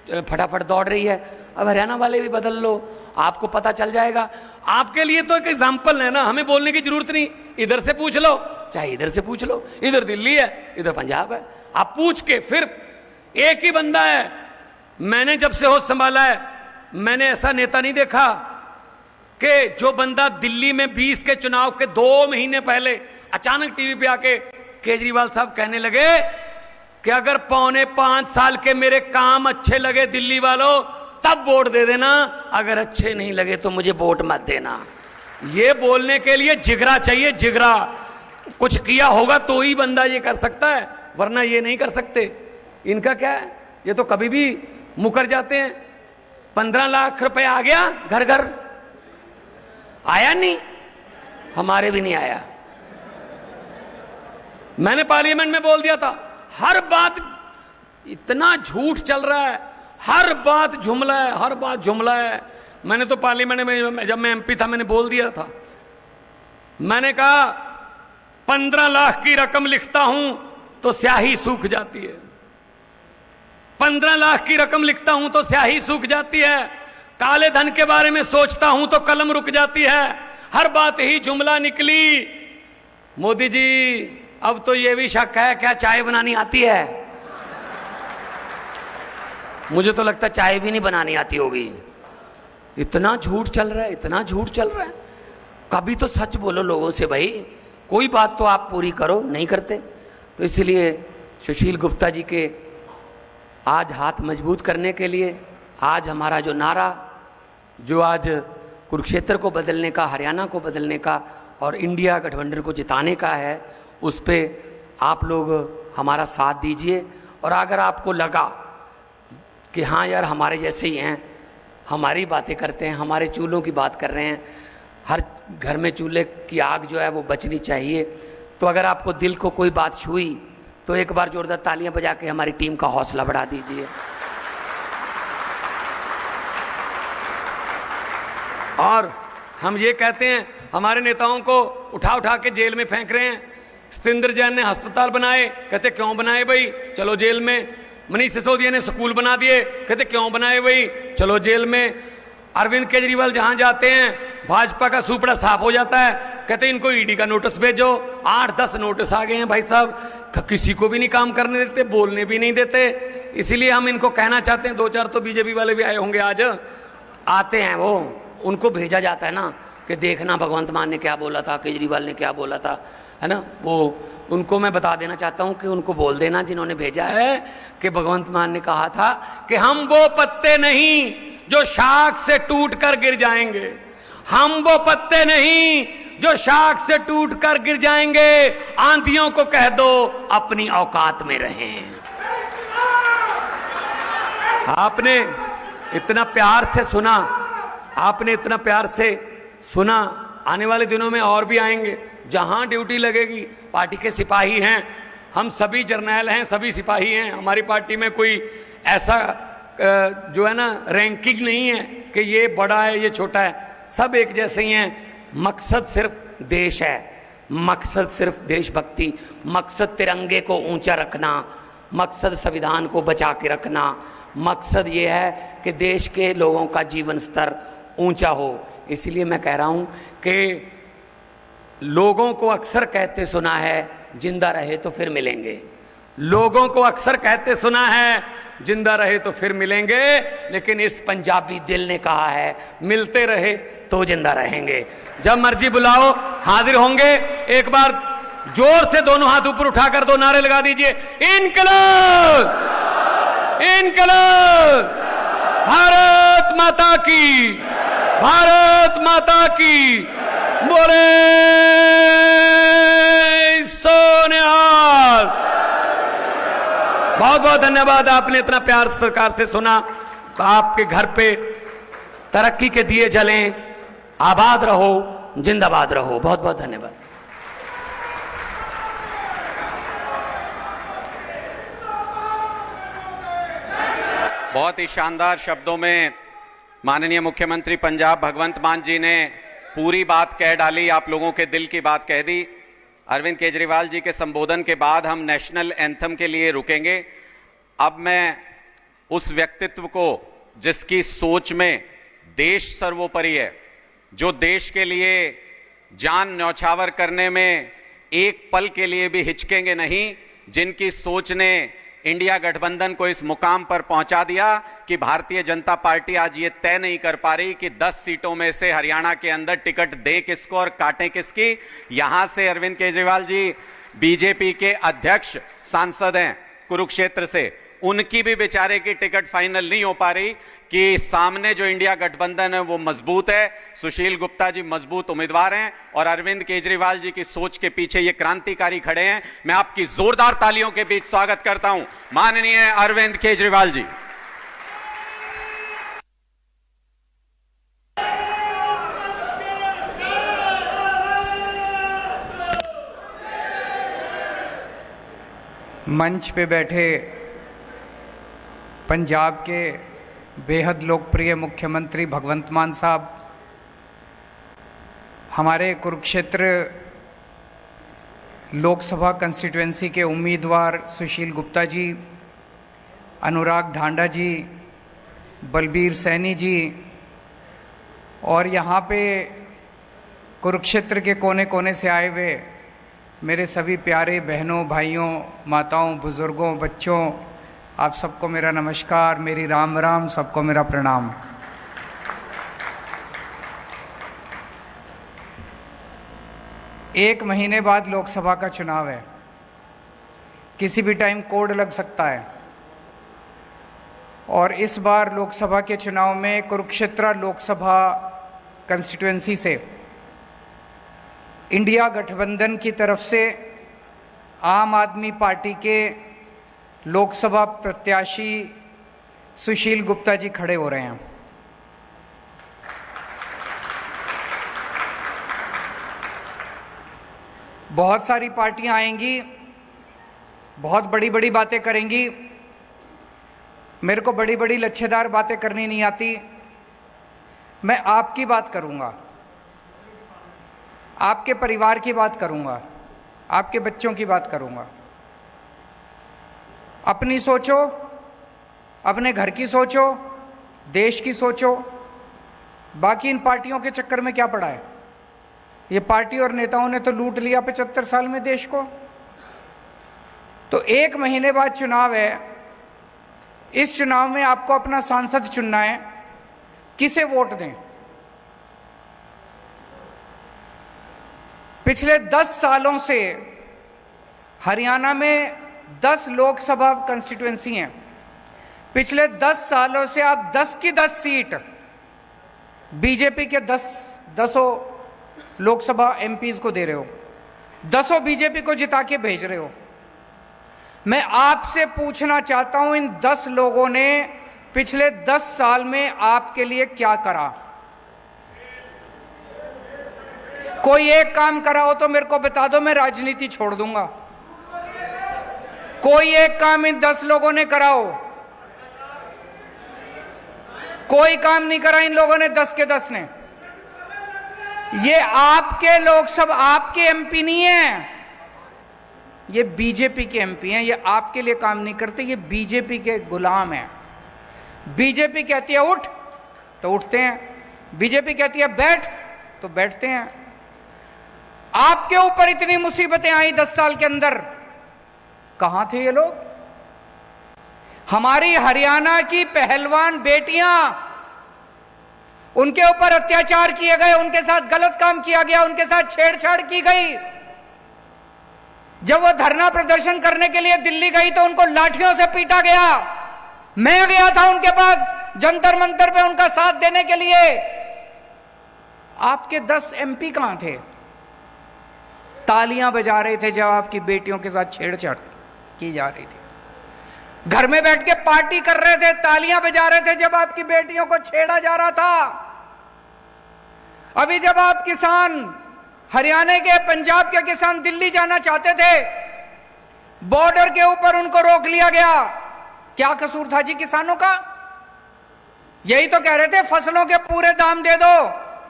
फटाफट दौड़ रही है। अब हरियाणा वाले भी बदल लो, आपको पता चल जाएगा। आपके लिए तो एक एग्जाम्पल है ना, हमें बोलने की जरूरत नहीं, इधर से पूछ लो, चाहे इधर से पूछ लो, इधर दिल्ली है इधर पंजाब है, आप पूछ के फिर एक ही बंदा है। मैंने जब से होश संभाला है, मैंने ऐसा नेता नहीं देखा कि जो बंदा दिल्ली में 20 के चुनाव के 2 महीने पहले अचानक टीवी पे आके केजरीवाल साहब कहने लगे कि अगर 4.25 साल के मेरे काम अच्छे लगे दिल्ली वालों तब वोट दे देना, अगर अच्छे नहीं लगे तो मुझे वोट मत देना। ये बोलने के लिए जिगरा चाहिए, जिगरा। कुछ किया होगा तो ही बंदा ये कर सकता है, वरना ये नहीं कर सकते। इनका क्या है, ये तो कभी भी मुकर जाते हैं। 15 लाख रुपए आ गया घर घर, आया नहीं, हमारे भी नहीं आया। मैंने पार्लियामेंट में बोल दिया था, हर बात इतना झूठ चल रहा है, हर बात जुमला है, हर बात जुमला है। मैंने तो पार्लियामेंट में जब मैं एमपी था मैंने बोल दिया था, मैंने कहा 15 लाख की रकम लिखता हूं तो स्याही सूख जाती है, 15 लाख की रकम लिखता हूं तो स्याही सूख जाती है, काले धन के बारे में सोचता हूं तो कलम रुक जाती है, हर बात ही जुमला निकली। मोदी जी अब तो यह भी शक है क्या चाय बनानी आती है? मुझे तो लगता है चाय भी नहीं बनानी आती होगी। इतना झूठ चल रहा है, इतना झूठ चल रहा है। कभी तो सच बोलो लोगों से भाई, कोई बात तो आप पूरी करो, नहीं करते। तो इसलिए सुशील गुप्ता जी के आज हाथ मजबूत करने के लिए आज हमारा जो नारा, जो आज कुरुक्षेत्र को बदलने का, हरियाणा को बदलने का और इंडिया गठबंधन को जिताने का है, उस पर आप लोग हमारा साथ दीजिए। और अगर आपको लगा कि हाँ यार हमारे जैसे ही हैं, हमारी बातें करते हैं, हमारे चूल्हों की बात कर रहे हैं, हर घर में चूल्हे की आग जो है वो बचनी चाहिए, तो अगर आपको दिल को कोई बात छुई तो एक बार जोरदार तालियां बजा के हमारी टीम का हौसला बढ़ा दीजिए। और हम ये कहते हैं, हमारे नेताओं को उठा उठा के जेल में फेंक रहे हैं, सत्येंद्र जैन ने अस्पताल बनाए, कहते क्यों बनाए भाई, चलो जेल में। मनीष सिसोदिया ने स्कूल बना दिए, कहते क्यों बनाए भाई, चलो जेल में। अरविंद केजरीवाल जहां जाते हैं भाजपा का सुपड़ा साफ हो जाता है, कहते इनको ईडी का नोटिस भेजो। 8-10 नोटिस आ गए हैं भाई साहब, किसी को भी नहीं काम करने देते, बोलने भी नहीं देते। इसीलिए हम इनको कहना चाहते हैं, 2-4 तो बीजेपी वाले भी आए होंगे आज, आते हैं वो, उनको भेजा जाता है ना कि देखना भगवंत मान ने क्या बोला था, केजरीवाल ने क्या बोला था, है ना। वो उनको मैं बता देना चाहता हूं कि उनको बोल देना जिन्होंने भेजा है कि भगवंत मान ने कहा था कि हम वो पत्ते नहीं जो शाख से टूट कर गिर जाएंगे, हम वो पत्ते नहीं जो शाख से टूट कर गिर जाएंगे, आंधियों को कह दो अपनी औकात में रहें। आपने इतना प्यार से सुना, आपने इतना प्यार से सुना, आने वाले दिनों में और भी आएंगे। जहां ड्यूटी लगेगी, पार्टी के सिपाही हैं हम, सभी जर्नैल हैं, सभी सिपाही हैं। हमारी पार्टी में कोई ऐसा जो है ना रैंकिंग नहीं है कि ये बड़ा है ये छोटा है, सब एक जैसे ही हैं। मकसद सिर्फ देश है, मकसद सिर्फ देशभक्ति, मकसद तिरंगे को ऊंचा रखना, मकसद संविधान को बचा के रखना, मकसद ये है कि देश के लोगों का जीवन स्तर ऊंचा हो। इसलिए मैं कह रहा हूं कि लोगों को अक्सर कहते सुना है जिंदा रहे तो फिर मिलेंगे, लोगों को अक्सर कहते सुना है जिंदा रहे तो फिर मिलेंगे, लेकिन इस पंजाबी दिल ने कहा है मिलते रहे तो जिंदा रहेंगे। जब मर्जी बुलाओ हाजिर होंगे। एक बार जोर से दोनों हाथ ऊपर उठाकर 2 नारे लगा दीजिए, इनकलाब, इनकलाब, भारत माता की, भारत माता की, बोले सोनिहाल। बहुत बहुत धन्यवाद, आपने इतना प्यार सरकार से सुना। आपके घर पे तरक्की के दिए जलें, आबाद रहो, जिंदाबाद रहो। बहुत बहुत धन्यवाद। बहुत ही शानदार शब्दों में माननीय मुख्यमंत्री पंजाब भगवंत मान जी ने पूरी बात कह डाली, आप लोगों के दिल की बात कह दी। अरविंद केजरीवाल जी के संबोधन के बाद हम नेशनल एंथम के लिए रुकेंगे। अब मैं उस व्यक्तित्व को जिसकी सोच में देश सर्वोपरि है, जो देश के लिए जान न्यौछावर करने में एक पल के लिए भी हिचकेंगे नहीं, जिनकी सोच ने इंडिया गठबंधन को इस मुकाम पर पहुंचा दिया कि भारतीय जनता पार्टी आज ये तय नहीं कर पा रही कि 10 सीटों में से हरियाणा के अंदर टिकट दे किसको और काटे किसकी। यहां से अरविंद केजरीवाल जी बीजेपी के अध्यक्ष सांसद हैं कुरुक्षेत्र से, उनकी भी बेचारे की टिकट फाइनल नहीं हो पा रही कि सामने जो इंडिया गठबंधन है वो मजबूत है, सुशील गुप्ता जी मजबूत उम्मीदवार हैं और अरविंद केजरीवाल जी की सोच के पीछे ये क्रांतिकारी खड़े हैं। मैं आपकी जोरदार तालियों के बीच स्वागत करता हूं माननीय अरविंद केजरीवाल जी। मंच पे बैठे पंजाब के बेहद लोकप्रिय मुख्यमंत्री भगवंत मान साहब, हमारे कुरुक्षेत्र लोकसभा कंस्टिट्यूएंसी के उम्मीदवार सुशील गुप्ता जी, अनुराग ढांडा जी, बलबीर सैनी जी, और यहाँ पे कुरुक्षेत्र के कोने कोने से आए हुए मेरे सभी प्यारे बहनों, भाइयों, माताओं, बुजुर्गों, बच्चों, आप सबको मेरा नमस्कार, मेरी राम राम, सबको मेरा प्रणाम। एक महीने बाद लोकसभा का चुनाव है, किसी भी टाइम कोड लग सकता है और इस बार लोकसभा के चुनाव में कुरुक्षेत्र लोकसभा कंस्टिट्यूएंसी से इंडिया गठबंधन की तरफ से आम आदमी पार्टी के लोकसभा प्रत्याशी सुशील गुप्ता जी खड़े हो रहे हैं। बहुत सारी पार्टियां आएंगी, बहुत बड़ी बड़ी बातें करेंगी। मेरे को बड़ी बड़ी लच्छेदार बातें करनी नहीं आती। मैं आपकी बात करूंगा, आपके परिवार की बात करूंगा, आपके बच्चों की बात करूंगा। अपनी सोचो, अपने घर की सोचो, देश की सोचो। बाकी इन पार्टियों के चक्कर में क्या पड़ा है? ये पार्टी और नेताओं ने तो लूट लिया 75 साल में देश को। तो 1 महीने बाद चुनाव है। इस चुनाव में आपको अपना सांसद चुनना है। किसे वोट दें? पिछले 10 सालों से हरियाणा में 10 लोकसभा कंस्टिट्यूएंसी हैं। पिछले 10 सालों से आप 10 की 10 सीट बीजेपी के 10 लोकसभा एमपीज को दे रहे हो, 10 बीजेपी को जिता के भेज रहे हो। मैं आपसे पूछना चाहता हूं, इन 10 लोगों ने पिछले 10 साल में आपके लिए क्या करा? कोई एक काम करा हो तो मेरे को बता दो, मैं राजनीति छोड़ दूंगा। कोई एक काम इन 10 लोगों ने करा हो? कोई काम नहीं करा इन लोगों ने, 10 के 10 ने। ये आपके लोकसभा, आपके एमपी नहीं है, ये बीजेपी के एमपी हैं। ये आपके लिए काम नहीं करते, ये बीजेपी के गुलाम हैं। बीजेपी कहती है उठ तो उठते हैं, बीजेपी कहती है बैठ तो बैठते हैं। आपके ऊपर इतनी मुसीबतें आई 10 साल के अंदर, कहां थे ये लोग? हमारी हरियाणा की पहलवान बेटियां, उनके ऊपर अत्याचार किए गए, उनके साथ गलत काम किया गया, उनके साथ छेड़छाड़ की गई। जब वो धरना प्रदर्शन करने के लिए दिल्ली गई तो उनको लाठियों से पीटा गया। मैं गया था उनके पास जंतर मंतर पे उनका साथ देने के लिए। आपके 10 एमपी कहां थे? तालियां बजा रहे थे जब आपकी बेटियों के साथ छेड़छाड़ की जा रही थी। घर में बैठ के पार्टी कर रहे थे, तालियां बजा रहे थे जब आपकी बेटियों को छेड़ा जा रहा था। अभी जब आप किसान, हरियाणा के, पंजाब के किसान दिल्ली जाना चाहते थे, बॉर्डर के ऊपर उनको रोक लिया गया। क्या कसूर था जी किसानों का? यही तो कह रहे थे फसलों के पूरे दाम दे दो।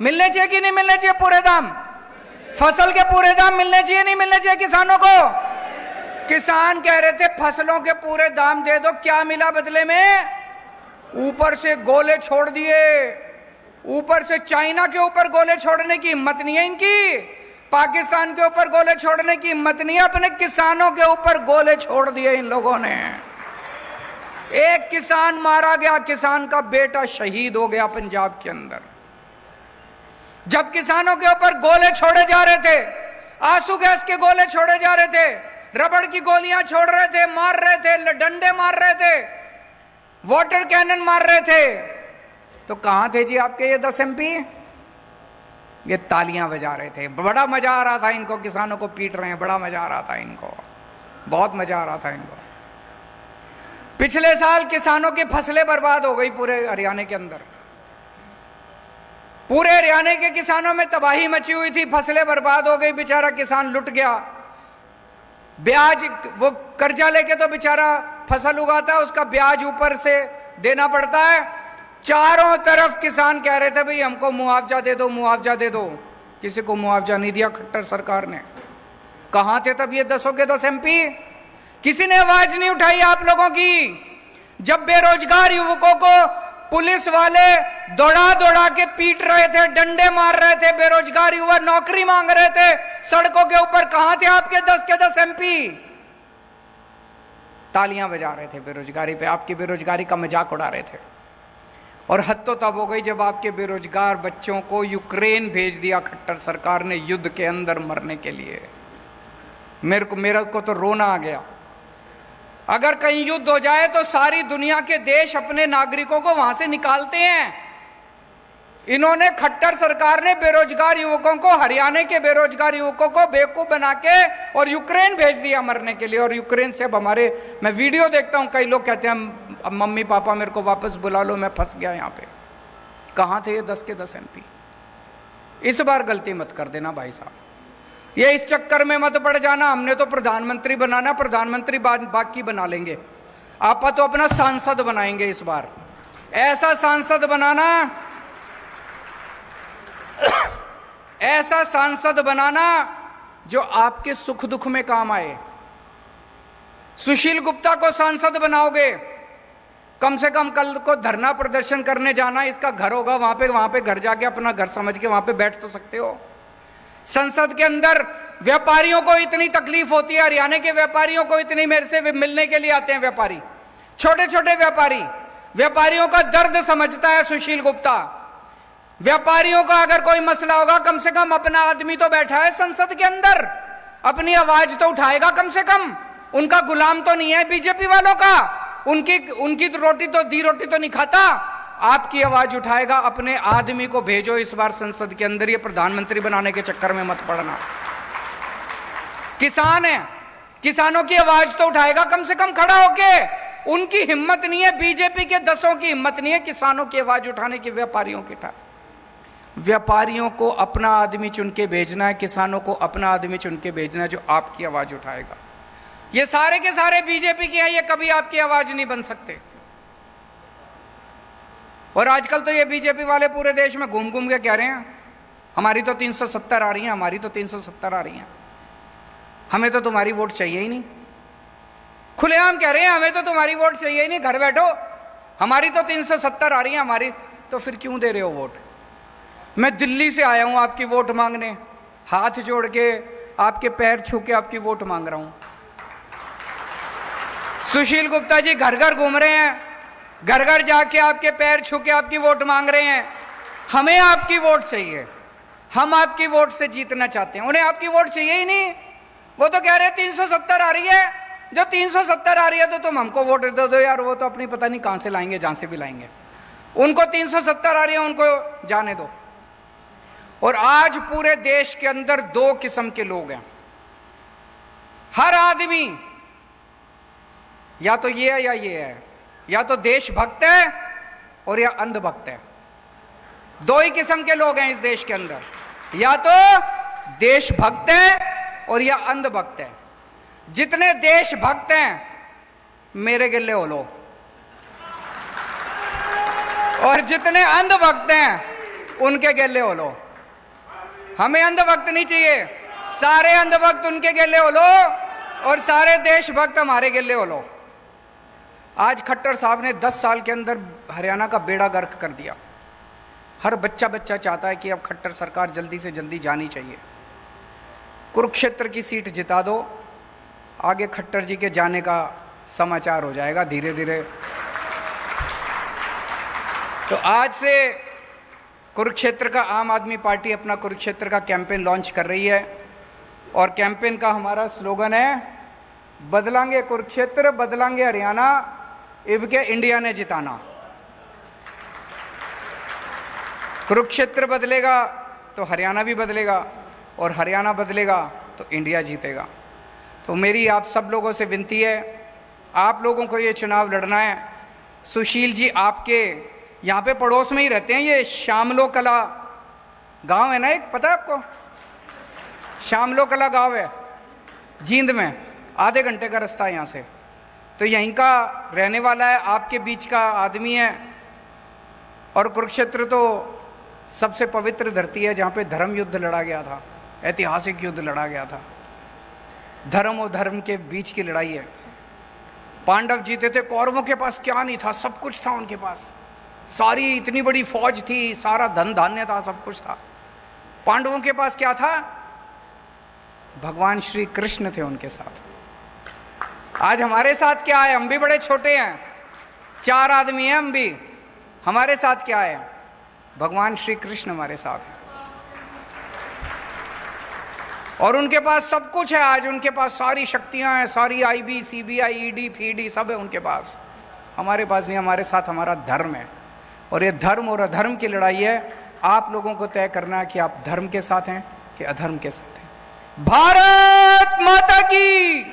मिलने चाहिए कि नहीं मिलने चाहिए पूरे दाम? फसल के पूरे दाम मिलने चाहिए नहीं मिलने चाहिए किसानों को? किसान कह रहे थे फसलों के पूरे दाम दे दो। क्या मिला बदले में? ऊपर से गोले छोड़ दिए। ऊपर से चाइना के ऊपर गोले छोड़ने की हिम्मत नहीं है इनकी, पाकिस्तान के ऊपर गोले छोड़ने की हिम्मत नहीं है, अपने किसानों के ऊपर गोले छोड़ दिए इन लोगों ने। एक किसान मारा गया, किसान का बेटा शहीद हो गया पंजाब के अंदर। जब किसानों के ऊपर गोले छोड़े जा रहे थे, आंसू गैस के गोले छोड़े जा रहे थे, रबड़ की गोलियां छोड़ रहे थे, मार रहे थे, डंडे मार रहे थे, वाटर कैनन मार रहे थे, तो कहां थे जी आपके ये 10 एमपी? ये तालियां बजा रहे थे। बड़ा मजा आ रहा था इनको, किसानों को पीट रहे हैं, बड़ा मजा आ रहा था इनको, बहुत मजा आ रहा था इनको। पिछले साल किसानों की फसलें बर्बाद हो गई पूरे हरियाणा के अंदर। पूरे हरियाणा के किसानों में तबाही मची हुई थी, फसलें बर्बाद हो गई, बेचारा किसान लुट गया। ब्याज, वो कर्जा लेके तो बेचारा फसल उगाता है, उसका ब्याज ऊपर से देना पड़ता है। चारों तरफ किसान कह रहे थे भाई हमको मुआवजा दे दो, मुआवजा दे दो। किसी को मुआवजा नहीं दिया खट्टर सरकार ने। कहां थे तब ये 10 के 10 एमपी? किसी ने आवाज नहीं उठाई आप लोगों की। जब बेरोजगार युवकों को पुलिस वाले दौड़ा दौड़ा के पीट रहे थे, डंडे मार रहे थे, बेरोजगार युवा नौकरी मांग रहे थे सड़कों के ऊपर, कहां थे आपके 10 के 10 एमपी? तालियां बजा रहे थे बेरोजगारी पे, आपकी बेरोजगारी का मजाक उड़ा रहे थे। और हद तो तब हो गई जब आपके बेरोजगार बच्चों को यूक्रेन भेज दिया खट्टर सरकार ने युद्ध के अंदर मरने के लिए। मेरे को तो रोना आ गया। अगर कहीं युद्ध हो जाए तो सारी दुनिया के देश अपने नागरिकों को वहां से निकालते हैं। इन्होंने, खट्टर सरकार ने बेरोजगार युवकों को, हरियाणा के बेरोजगार युवकों को बेवकूफ बना के और यूक्रेन भेज दिया मरने के लिए। और यूक्रेन से अब हमारे, मैं वीडियो देखता हूं, कई लोग कहते हैं अब मम्मी पापा मेरे को वापस बुला लो, मैं फंस गया यहां पे। कहां थे ये 10 के 10 एमपी? इस बार गलती मत कर देना भाई साहब, ये इस चक्कर में मत पड़ जाना हमने तो प्रधानमंत्री बनाना, प्रधानमंत्री बाकी बना लेंगे, आप तो अपना सांसद बनाएंगे इस बार। ऐसा सांसद बनाना, ऐसा सांसद बनाना जो आपके सुख दुख में काम आए। सुशील गुप्ता को सांसद बनाओगे, कम से कम कल को धरना प्रदर्शन करने जाना, इसका घर होगा वहां पे घर जाके अपना घर समझ के वहां पे बैठ तो सकते हो। संसद के अंदर व्यापारियों को इतनी तकलीफ होती है, हरियाणा के व्यापारियों को इतनी, मेरे से मिलने के लिए आते हैं व्यापारी, छोटे छोटे व्यापारी, व्यापारियों का दर्द समझता है सुशील गुप्ता। व्यापारियों का अगर कोई मसला होगा, कम से कम अपना आदमी तो बैठा है संसद के अंदर, अपनी आवाज तो उठाएगा कम से कम। उनका गुलाम तो नहीं है बीजेपी वालों का, उनकी तो रोटी तो नहीं खाता, आपकी आवाज उठाएगा। अपने आदमी को भेजो इस बार संसद के अंदर, ये प्रधानमंत्री बनाने के चक्कर में मत पड़ना। किसान है, किसानों की आवाज तो उठाएगा कम से कम खड़ा होके। उनकी हिम्मत नहीं है, बीजेपी के 10 की हिम्मत नहीं है किसानों की आवाज उठाने की, व्यापारियों की। व्यापारियों को अपना आदमी चुन के भेजना है, किसानों को अपना आदमी चुन के भेजना है जो आपकी आवाज उठाएगा। ये सारे के सारे बीजेपी के हैं, ये कभी आपकी आवाज नहीं बन सकते। और आजकल तो ये बीजेपी वाले पूरे देश में घूम घूम के कह रहे हैं हमारी तो 370 आ रही हैं, हमारी तो 370 आ रही हैं, हमें तो तुम्हारी वोट चाहिए ही नहीं। खुलेआम कह रहे हैं हमें तो तुम्हारी वोट चाहिए ही नहीं, घर बैठो, हमारी तो 370 आ रही है हमारी। तो फिर क्यों दे रहे हो वोट? मैं दिल्ली से आया हूं आपकी वोट मांगने, हाथ जोड़ के आपके पैर छू के आपकी वोट मांग रहा हूं। सुशील गुप्ता जी घर घर घूम रहे हैं, घर घर जाके आपके पैर छू के आपकी वोट मांग रहे हैं। हमें आपकी वोट चाहिए, हम आपकी वोट से जीतना चाहते हैं, उन्हें आपकी वोट चाहिए ही नहीं। वो तो कह रहे हैं 370 आ रही है, जो 370 आ रही है तो तुम हमको वोट दे दो यार, वो तो अपनी पता नहीं कहां से लाएंगे, जहां से भी लाएंगे। उनको 370 आ रही है, उनको जाने दो। और आज पूरे देश के अंदर 2 किस्म के लोग हैं। हर आदमी या तो ये है या ये है, या तो देशभक्त है और या अंधभक्त है। 2 ही किस्म के लोग हैं इस देश के अंदर, या तो देशभक्त है और या अंधभक्त है। जितने देशभक्त हैं मेरे गिल्ले हो लो, और जितने अंधभक्त हैं उनके गिल्ले हो लो। हमें अंधभक्त नहीं चाहिए, सारे अंधभक्त उनके गिल्ले हो लो और सारे देशभक्त हमारे गिल्ले हो लो। आज खट्टर साहब ने 10 साल के अंदर हरियाणा का बेड़ा गर्क कर दिया। हर बच्चा चाहता है कि अब खट्टर सरकार जल्दी से जल्दी जानी चाहिए। कुरुक्षेत्र की सीट जिता दो, आगे खट्टर जी के जाने का समाचार हो जाएगा धीरे धीरे। तो आज से कुरुक्षेत्र का आम आदमी पार्टी अपना कुरुक्षेत्र का कैंपेन लॉन्च कर रही है, और कैंपेन का हमारा स्लोगन है बदलांगे कुरुक्षेत्र, बदलांगे हरियाणा, इब के इंडिया ने जिताना। कुरुक्षेत्र बदलेगा तो हरियाणा भी बदलेगा, और हरियाणा बदलेगा तो इंडिया जीतेगा। तो मेरी आप सब लोगों से विनती है, आप लोगों को ये चुनाव लड़ना है। सुशील जी आपके यहाँ पे पड़ोस में ही रहते हैं, ये शामलो कला गांव है ना एक, पता है आपको? शामलो कला गांव है जींद में, आधे घंटे का रास्ता है यहाँ से। तो यहीं का रहने वाला है, आपके बीच का आदमी है। और कुरुक्षेत्र तो सबसे पवित्र धरती है जहाँ पे धर्म युद्ध लड़ा गया था, ऐतिहासिक युद्ध लड़ा गया था। धर्म और धर्म के बीच की लड़ाई है। पांडव जीते थे, कौरवों के पास क्या नहीं था, सब कुछ था उनके पास, सारी इतनी बड़ी फौज थी, सारा धन धान्य था, सब कुछ था। पांडवों के पास क्या था? भगवान श्री कृष्ण थे उनके साथ। आज हमारे साथ क्या है? हम भी बड़े छोटे हैं, 4 आदमी हैं हम भी, हमारे साथ क्या है? भगवान श्री कृष्ण हमारे साथ हैं। और उनके पास सब कुछ है, आज उनके पास सारी शक्तियां हैं, सारी आईबी, सीबीआई, ईडी, फीडी सब है उनके पास। हमारे पास नहीं, हमारे साथ हमारा धर्म है। और ये धर्म और अधर्म की लड़ाई है। आप लोगों को तय करना है कि आप धर्म के साथ हैं कि अधर्म के साथ हैं। भारत माता की